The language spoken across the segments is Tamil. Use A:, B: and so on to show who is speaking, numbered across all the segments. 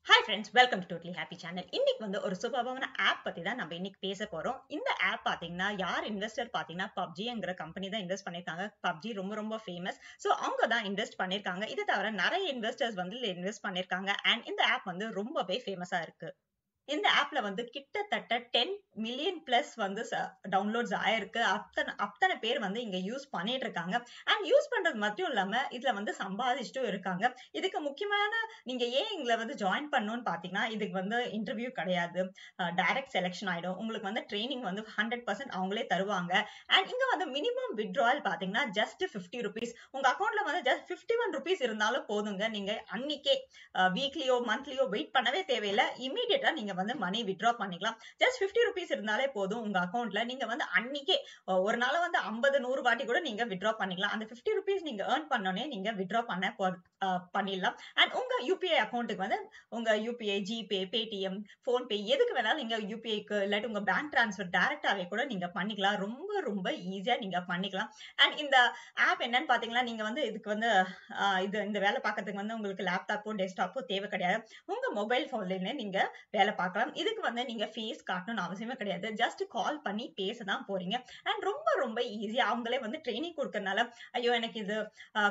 A: Hi friends, welcome to Totally Happy Channel. இன்னைக்கு வந்து ஒரு சூப்பரான ஆப் பத்தி தான் நம்ம இன்னைக்கு பேச போறோம். இந்த ஆப் பாத்தீங்கன்னா யார் இன்வெஸ்டர் பாத்தீங்கன்னா PUBGங்கிற கம்பெனி தான் இன்வெஸ்ட் பண்ணிருக்காங்க. PUBG ரொம்ப ஃபேமஸ். சோ அவங்க தான் இன்வெஸ்ட் பண்ணிருக்காங்க. இது தவிர நிறைய இன்வெஸ்டர்ஸ் வந்து இன்வெஸ்ட் பண்ணிருக்காங்க. அண்ட் இந்த ஆப் வந்து ரொம்பவே ஃபேமஸா இருக்கு. இந்த ஆப்ல வந்து கிட்டத்தட்ட 10 மில்லியன் பிளஸ் வந்து டவுன்லோட்ஸ் ஆயிருக்கு. அத்தனை பேர் வந்து இங்க யூஸ் பண்ணிட்டு இருக்காங்க. அண்ட் யூஸ் பண்றது மட்டும் இல்லாம இதுல வந்து சம்பாதிச்சுட்டும் இருக்காங்க. இதுக்கு முக்கியமான நீங்க ஏன் இங்க வந்து ஜாயின் பண்ணணும்னு பாத்தீங்கன்னா இதுக்கு வந்து இன்டர்வியூ கிடையாது. டைரக்ட் செலக்ஷன் ஆயிடும். உங்களுக்கு வந்து ட்ரைனிங் வந்து 100% அவங்களே தருவாங்க. அண்ட் இங்க வந்து மினிமம் வித்ட்ராவல் பாத்தீங்கன்னா ஜஸ்ட் 50 ருபீஸ். உங்க அக்கௌண்ட்ல வந்து ஜஸ்ட் 51 ருபீஸ் இருந்தாலும் போதுங்க. நீங்க அன்னைக்கே வீக்லியோ மந்த்லியோ வெயிட் பண்ணவே தேவையில்லை. இமீடியட்டா நீங்க வந்து மணி வித்ட்ரா பண்ணிக்கலாம். ஜஸ்ட் 50 ருபீஸ் இருந்தாலே போதும் உங்க அக்கௌண்ட்ல. நீங்க வந்து அன்னைக்கே ஒரு நாள் வந்து 50-100 வாட்டி கூட நீங்க வித்ட்ரா பண்ணிக்கலாம். அந்த 50 ருபீஸ் நீங்க ஏர்ன் பண்ணோனே நீங்க வித்ட்ரா பண்ணிடலாம். அண்ட் உங்க யூபிஐ அக்கௌண்ட்டுக்கு வந்து உங்க யூபிஐ, ஜிபே, பேடிஎம், போன்பே எதுக்கு வேணாலும் நீங்க யூபிஐக்கு இல்லாட்டி உங்க பேங்க் டிரான்ஸ்ஃபர் டைரக்டாவே கூட நீங்க பண்ணிக்கலாம். ரொம்ப ஈஸியா நீங்க பண்ணிக்கலாம். அண்ட் இந்த ஆப் என்னன்னு பாத்தீங்கன்னா நீங்க வந்து இதுக்கு வந்து இந்த வேலை பார்க்கறதுக்கு வந்து உங்களுக்கு லேப்டாப்போ டெஸ்க்டாப்போ தேவை கிடையாது. உங்க மொபைல் போன்ல நீங்க வேலை பார்க்கலாம். இதுக்கு வந்து நீங்க ஃபேஸ் காட்டணும்னு அவசியமே கிடையாது. ஜஸ்ட் கால் பண்ணி பேசதான் போறீங்க. அண்ட் ரொம்ப ஈஸியா அவங்களே வந்து ட்ரைனிங் கொடுக்கறதுனால ஐயோ எனக்கு இது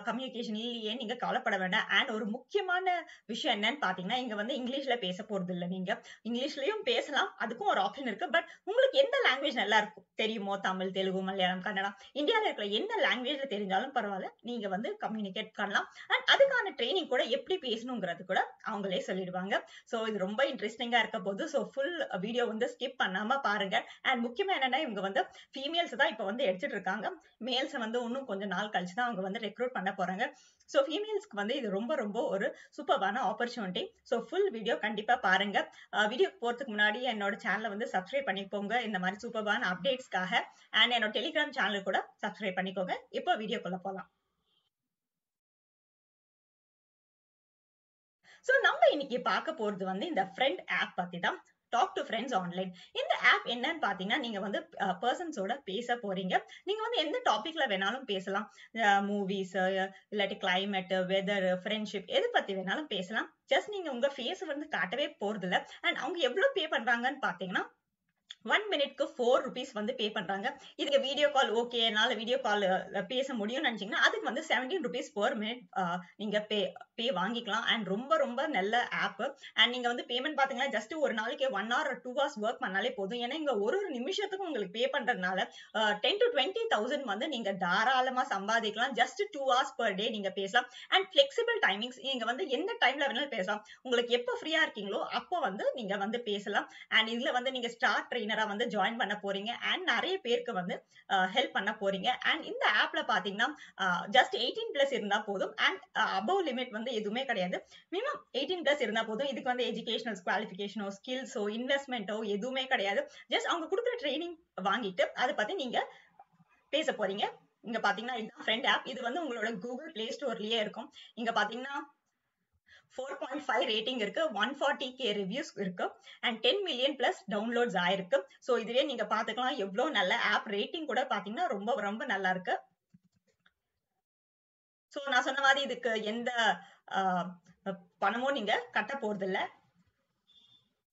A: கம்யூனிகேஷன் இல்லையே நீங்க கவலைப்பட வேண்டாம். அண்ட் ஒரு முக்கியமான விஷயம் என்னன்னு பாத்தீங்கன்னா இங்க வந்து இங்கிலீஷ்ல பேச போறது இல்ல. நீங்க இங்கிலீஷ்லயும் பேசலாம். அதுக்கும் ஒரு ஆப்ஷன் இருக்கு. பட் உங்களுக்கு எந்த லாங்குவேஜ் நல்லா இருக்கும் தெரியுமோ, தமிழ், தெலுங்கு, மலையாளம், கன்னடம், இந்தியால இருக்கிற எந்த லாங்குவேஜ்ல தெரிஞ்சாலும் பரவாயில்ல. நீங்க வந்து கம்யூனிகேட் பண்ணலாம். அண்ட் அதுக்கான ட்ரைனிங் கூட எப்படி பேசணுங்கிறது கூட அவங்களே சொல்லிடுவாங்க. சோ இது ரொம்ப இன்ட்ரெஸ்டிங்கா இருக்க போது. சோ ஃபுல் வீடியோ வந்து ஸ்கிப் பண்ணாம பாருங்க. அண்ட் முக்கியமா என்னன்னா இவங்க வந்து ஃபீமேல்ஸ் தான் இப்ப வந்து எடுத்துட்டு இருக்காங்க. மேல்ஸ் வந்து இன்னும் கொஞ்ச நாள் கழிச்சு தான் அவங்க வந்து ரெக்ரூட் பண்ண போறாங்க. சோ ஃபீமேல்ஸ்க்கு வந்து இது ரொம்ப ஒரு சூப்பரான ஆப்பர்ச்சுனிட்டி. சோ ஃபுல் வீடியோ கண்டிப்பா பாருங்க. வீடியோ போறதுக்கு முன்னாடி என்னோட சேனலை வந்து சப்ஸ்கிரைப் பண்ணிக்கோங்க இந்த மாதிரி சூப்பரான அப்டேட்ஸ்க்காக. அண்ட் என்னோட டெலிகிராம் சேனல் கூட சப்ஸ்கிரைப் பண்ணிக்கோங்க. இப்போ வீடியோக்குள்ள போலாம். சோ நம்ம இன்னைக்கு பார்க்க போறது வந்து இந்த ஃப்ரெண்ட் ஆப் பத்தி தான். Talk to friends online. இந்த ஆப் என்னன்னு பாத்தீங்கன்னா நீங்க வந்து பர்சன்ஸோட பேச போறீங்க. நீங்க வந்து எந்த டாபிக்ல வேணாலும் பேசலாம். மூவிஸ் இல்லாட்டி கிளைமேட், வெதர், ஃப்ரெண்ட்ஷிப் எது பத்தி வேணாலும் பேசலாம். ஜஸ்ட் நீங்க உங்க ஃபேஸ் வந்து காட்டவே போறது இல்ல. அண்ட் அவங்க எவ்வளவு பே பண்றாங்கன்னு பாத்தீங்கன்னா 1 மினிட்க்கு 4 ருபீஸ் வந்து பே பண்றாங்க. இதுக்கு வீடியோ கால் ஓகே என்னால வீடியோ கால் பேச முடியும்னு நினைச்சீங்கன்னா அதுக்கு வந்து 17 ருபீஸ் பெர் மினிட் நீங்க பே வாங்கிக்கலாம். அண்ட் ரொம்ப நல்ல ஆப். அண்ட் நீங்க வந்து பேமெண்ட் பாத்தீங்கன்னா ஜஸ்ட் ஒரு நாளைக்கு 1 hour or 2 hours ஒர்க் பண்ணாலே போதும். ஏன்னா இங்க ஒரு நிமிஷத்துக்கு உங்களுக்கு பே பண்றதுனால 10 to 20,000 வந்து நீங்க தாராளமா சம்பாதிக்கலாம். ஜஸ்ட் 2 hours per day நீங்க பேசலாம். அண்ட் பிளெக்சிபிள் டைமிங்ஸ் நீங்க வந்து எந்த டைம்ல வேணாலும் பேசலாம். உங்களுக்கு எப்ப ஃப்ரீயா இருக்கீங்களோ அப்போ வந்து நீங்க வந்து பேசலாம். அண்ட் இதுல வந்து நீங்க ஸ்டார் ட்ரெயினரா வந்து ஜாயின் பண்ண போறீங்க. அண்ட் நிறைய பேருக்கு வந்து ஹெல்ப் பண்ண போறீங்க. அண்ட் இந்த ஆப்ல பாத்தீங்கன்னா ஜஸ்ட் 18 பிளஸ் இருந்தா போதும். அண்ட் அபவ் லிமிட் வந்து எதுவுமே கிடையாது. மினிமம் 18 பிளஸ் இருந்தா போதும். இதுக்கு வந்து எஜுகேஷனல் குவாலிஃபிகேஷனோ ஸ்கில்ஸோ இன்வெஸ்ட்மெண்ட்டோ எதுவுமே கிடையாது. ஜஸ்ட் அவங்க கொடுக்குற ட்ரைனிங் வாங்கிட்டு அதை பத்தி நீங்க பேச போறீங்க. இங்க பாத்தீங்கன்னா இதுதான் ஃப்ரெண்ட் ஆப். இது வந்து உங்களோட கூகுள் பிளே ஸ்டோர்லயே இருக்கும். இங்க பாத்தீங்கன்னா 4.5 ரேட்டிங் இருக்கு. 140k ரிவ்யூஸ் இருக்கு. அண்ட் 10 மில்லியன் பிளஸ் டவுன்லோட்ஸ் ஆயிருக்கு. சோ இதுவே நீங்க பாத்துக்கலாம் எவ்வளவு நல்ல ஆப். ரேட்டிங் கூட பாத்தீங்கன்னா ரொம்ப நல்லா இருக்கு. சோ நான் சொன்ன மாதிரி இதுக்கு எந்த பணமும் நீங்க கட்ட போறது இல்ல.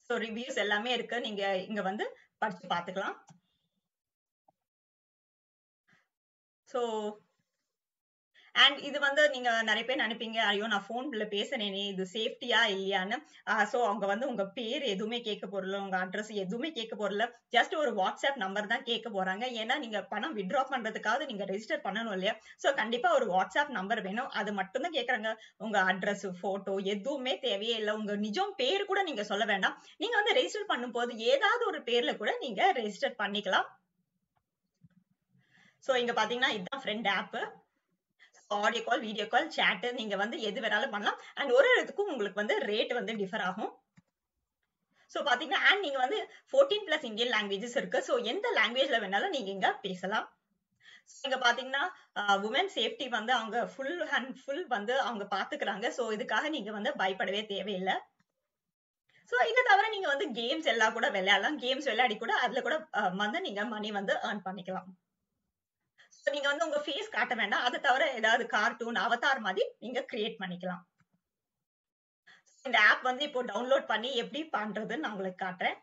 A: சோ ரிவ்யூஸ் எல்லாமே இருக்கு. நீங்க இங்க வந்து படிச்சு பாத்துக்கலாம். சோ அண்ட் இது வந்து நீங்க நிறைய பேர் நினைப்பீங்க ஐயோ நான் போன்ல பேசுறேனே இது சேஃப்டியா இல்லையான்னு. சோ அவங்க வந்து உங்க பேர் எதுவுமே கேட்க போறல, உங்க அட்ரஸ் எதுவுமே கேட்க போறல. ஜஸ்ட் ஒரு வாட்ஸ்அப் நம்பர் தான் கேட்க போறாங்க. ஏன்னா நீங்க பணம் வித்ட்ரா பண்றதுக்காக நீங்க ரெஜிஸ்டர் பண்ணணும் இல்லையா. சோ கண்டிப்பா ஒரு வாட்ஸ்அப் நம்பர் வேணும். அது மட்டும் தான் கேக்குறாங்க. உங்க அட்ரஸ், போட்டோ எதுவுமே தேவையே இல்லை. உங்க நிஜம் பேர் கூட நீங்க சொல்ல வேண்டாம். நீங்க வந்து ரெஜிஸ்டர் பண்ணும் போது ஏதாவது ஒரு பேர்ல கூட நீங்க ரெஜிஸ்டர் பண்ணிக்கலாம். சோ இங்க பாத்தீங்கன்னா இதுதான் friend app. Audio call, video call, chat நீங்க வந்து எது வேணாலும் பண்ணலாம். அண்ட் ஒரு இதுக்கும் உங்களுக்கு வந்து ரேட் வந்து டிஃபர் ஆகும். சோ பாத்தீங்கன்னா அண்ட் நீங்க வந்து 14 பிளஸ் இந்தியன் லாங்குவேஜஸ் இருக்கு. சோ எந்த லாங்குவேஜ்ல வேணாலும் நீங்க இங்க பேசலாம். இங்க பாத்தீங்கன்னா உமன் சேஃப்டி வந்து அவங்க ஃபுல் அண்ட் ஃபுல் வந்து அவங்க பாத்துக்கிறாங்க. சோ இதுக்காக நீங்க வந்து பயப்படவே தேவையில்லை. சோ இதை தவிர நீங்க வந்து கேம்ஸ் எல்லாம் கூட விளையாடலாம். கேம்ஸ் விளையாடி கூட அதுல கூட வந்து நீங்க மணி வந்து ஏர்ன் பண்ணிக்கலாம். நீங்க வந்து உங்க ஃபேஸ் காட்ட வேண்டாம். அதை தவிர ஏதாவது கார்ட்டூன் அவதார் மாதிரி நீங்க கிரியேட் பண்ணிக்கலாம். இந்த ஆப் வந்து இப்போ டவுன்லோட் பண்ணி எப்படி பண்றதுன்னு நான் உங்களுக்கு காட்டுறேன்.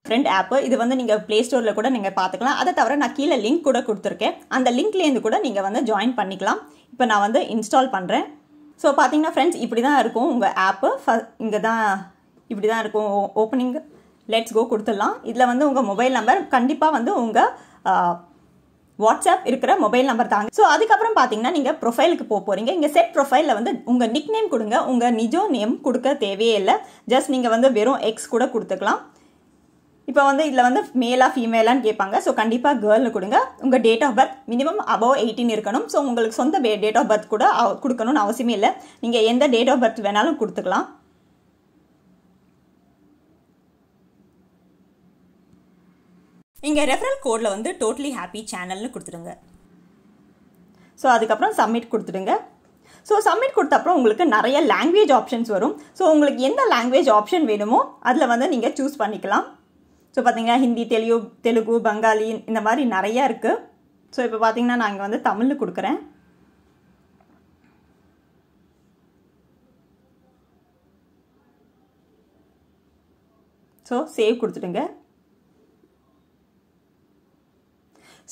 A: ஃப்ரெண்ட் ஆப் இது வந்து நீங்க பிளே ஸ்டோர்ல கூட நீங்க பார்த்துக்கலாம். அதை தவிர நான் கீழே லிங்க் கூட கொடுத்துருக்கேன். அந்த லிங்க்லேருந்து கூட நீங்க வந்து ஜாயின் பண்ணிக்கலாம். இப்போ நான் வந்து இன்ஸ்டால் பண்றேன். ஸோ பார்த்தீங்கன்னா ஃப்ரெண்ட்ஸ் இப்படி தான் இருக்கும் உங்கள் ஆப்பு. இங்கே தான் இப்படி தான் இருக்கும். ஓப்பனிங் லெட்ஸ் கோ கொடுத்துடலாம். இதில் வந்து உங்கள் மொபைல் நம்பர் கண்டிப்பாக வந்து உங்கள் வாட்ஸ்அப் இருக்கிற மொபைல் நம்பர் தாங்க. ஸோ அதுக்கப்புறம் பார்த்தீங்கன்னா நீங்கள் ப்ரொஃபைலுக்கு போக போகிறீங்க. இங்கே செட் ப்ரொஃபைலில் வந்து உங்கள் நிக் நேம் கொடுங்க. உங்கள் நிஜோ நேம் கொடுக்க தேவையே இல்லை. ஜஸ்ட் நீங்கள் வந்து வெறும் எக்ஸ் கூட கொடுத்துக்கலாம். இப்போ வந்து இதில் வந்து மேலா ஃபீமேலான்னு கேட்பாங்க. ஸோ கண்டிப்பாக கேர்ள்னு கொடுங்க. உங்கள் date of birth minimum above 18 இருக்கணும். ஸோ உங்களுக்கு சொந்த டேட் ஆஃப் பர்த் கூட கொடுக்கணும்னு அவசியமே இல்லை. நீங்கள் எந்த டேட் ஆஃப் பர்த் வேணாலும் கொடுத்துக்கலாம். இங்கே ரெஃபரல் கோடில் வந்து டோட்டலி ஹாப்பி சேனல்னு கொடுத்துடுங்க. ஸோ அதுக்கப்புறம் சப்மிட் கொடுத்துடுங்க. ஸோ சப்மிட் கொடுத்த அப்புறம் உங்களுக்கு நிறைய லாங்குவேஜ் ஆப்ஷன்ஸ் வரும். ஸோ உங்களுக்கு எந்த லாங்குவேஜ் ஆப்ஷன் வேணுமோ அதில் வந்து நீங்கள் சூஸ் பண்ணிக்கலாம். ஸோ பார்த்தீங்கன்னா ஹிந்தி, தெலுங்கு, பெங்காலி இந்த மாதிரி நிறையா இருக்குது. ஸோ இப்போ பார்த்தீங்கன்னா நான் இங்கே வந்து தமிழ் கொடுக்குறேன். ஸோ சேவ் கொடுத்துடுங்க.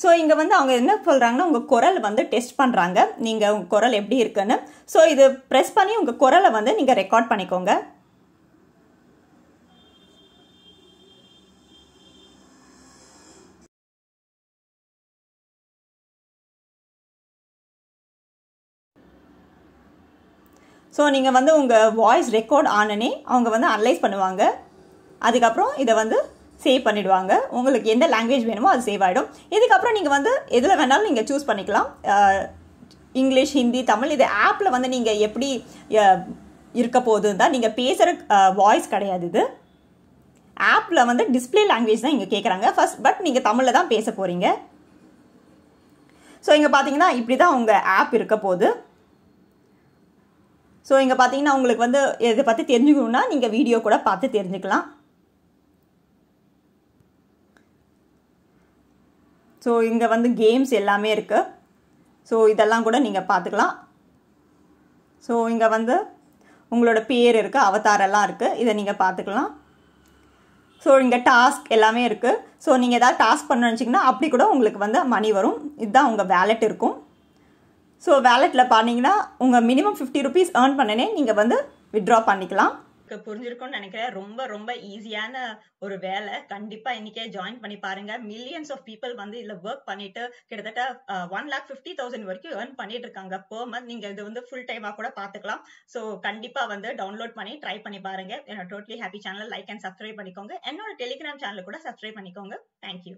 A: ஸோ இங்கே வந்து அவங்க என்ன சொல்கிறாங்கன்னா உங்கள் குரல் வந்து டெஸ்ட் பண்ணுறாங்க. நீங்கள் உங்கள் குரல் எப்படி இருக்குன்னு. ஸோ இது ப்ரெஸ் பண்ணி உங்கள் குரலை வந்து நீங்கள் ரெக்கார்ட் பண்ணிக்கோங்க. ஸோ நீங்கள் வந்து உங்கள் வாய்ஸ் ரெக்கார்ட் ஆனனே அவங்க வந்து அனலைஸ் பண்ணுவாங்க. அதுக்கப்புறம் இதை வந்து சேவ் பண்ணிவிடுவாங்க. உங்களுக்கு எந்த லாங்குவேஜ் வேணுமோ அது சேவ் ஆகிடும். இதுக்கப்புறம் நீங்கள் வந்து எதில் வேணாலும் நீங்கள் சூஸ் பண்ணிக்கலாம். இங்கிலீஷ், ஹிந்தி, தமிழ். இது ஆப்பில் வந்து நீங்கள் எப்படி இருக்க போகுதுன்னு தான், நீங்கள் பேசுகிற வாய்ஸ் கிடையாது. இது ஆப்பில் வந்து டிஸ்பிளே லாங்குவேஜ் தான் இங்கே கேட்குறாங்க ஃபர்ஸ்ட். பட் நீங்கள் தமிழில் தான் பேச போகிறீங்க. ஸோ இங்கே பார்த்தீங்கன்னா இப்படி தான் உங்கள் ஆப் இருக்க போகுது. ஸோ இங்கே பார்த்தீங்கன்னா உங்களுக்கு வந்து இதை பற்றி தெரிஞ்சுக்கணுன்னா நீங்கள் வீடியோ கூட பார்த்து தெரிஞ்சுக்கலாம். ஸோ இங்கே வந்து கேம்ஸ் எல்லாமே இருக்குது. ஸோ இதெல்லாம் கூட நீங்கள் பார்த்துக்கலாம். ஸோ இங்கே வந்து உங்களோட பேர் இருக்குது, அவதாரெல்லாம் இருக்குது. இதை நீங்கள் பார்த்துக்கலாம். ஸோ இங்கே டாஸ்க் எல்லாமே இருக்குது. ஸோ நீங்கள் ஏதாவது டாஸ்க் பண்ண நினச்சிங்கன்னா அப்படி கூட உங்களுக்கு வந்து மணி வரும். இதுதான் உங்கள் வேலெட் இருக்கும். ஸோ வேலெட்டில் பார்த்தீங்கன்னா உங்கள் மினிமம் 50 rupees ஏர்ன் பண்ணனே நீங்கள் வந்து வித்ட்ரா பண்ணிக்கலாம். புரிஞ்சிருக்கும்னு நினைக்கிறேன். ரொம்ப ரொம்ப ஈஸியான ஒரு வேலை. கண்டிப்பா இன்னைக்கே ஜாயின் பண்ணி பாருங்க. மில்லியன்ஸ் ஆஃப் பீப்புள் வந்து இதுல ஒர்க் பண்ணிட்டு கிட்டத்தட்ட 1,50,000 வரைக்கும் ஏர்ன் பண்ணிட்டு இருக்காங்க பெர் மந்த். நீங்க இது வந்து ஃபுல் டைமா கூட பாத்துக்கலாம். ஸோ கண்டிப்பா வந்து டவுன்லோட் பண்ணி ட்ரை பண்ணி பாருங்க. என்னோட totally happy channel like and subscribe பண்ணிக்கோங்க. என்னோட டெலிகிராம் சேனல் கூட சப்ஸ்கிரைப் பண்ணிக்கோங்க. தேங்க்யூ.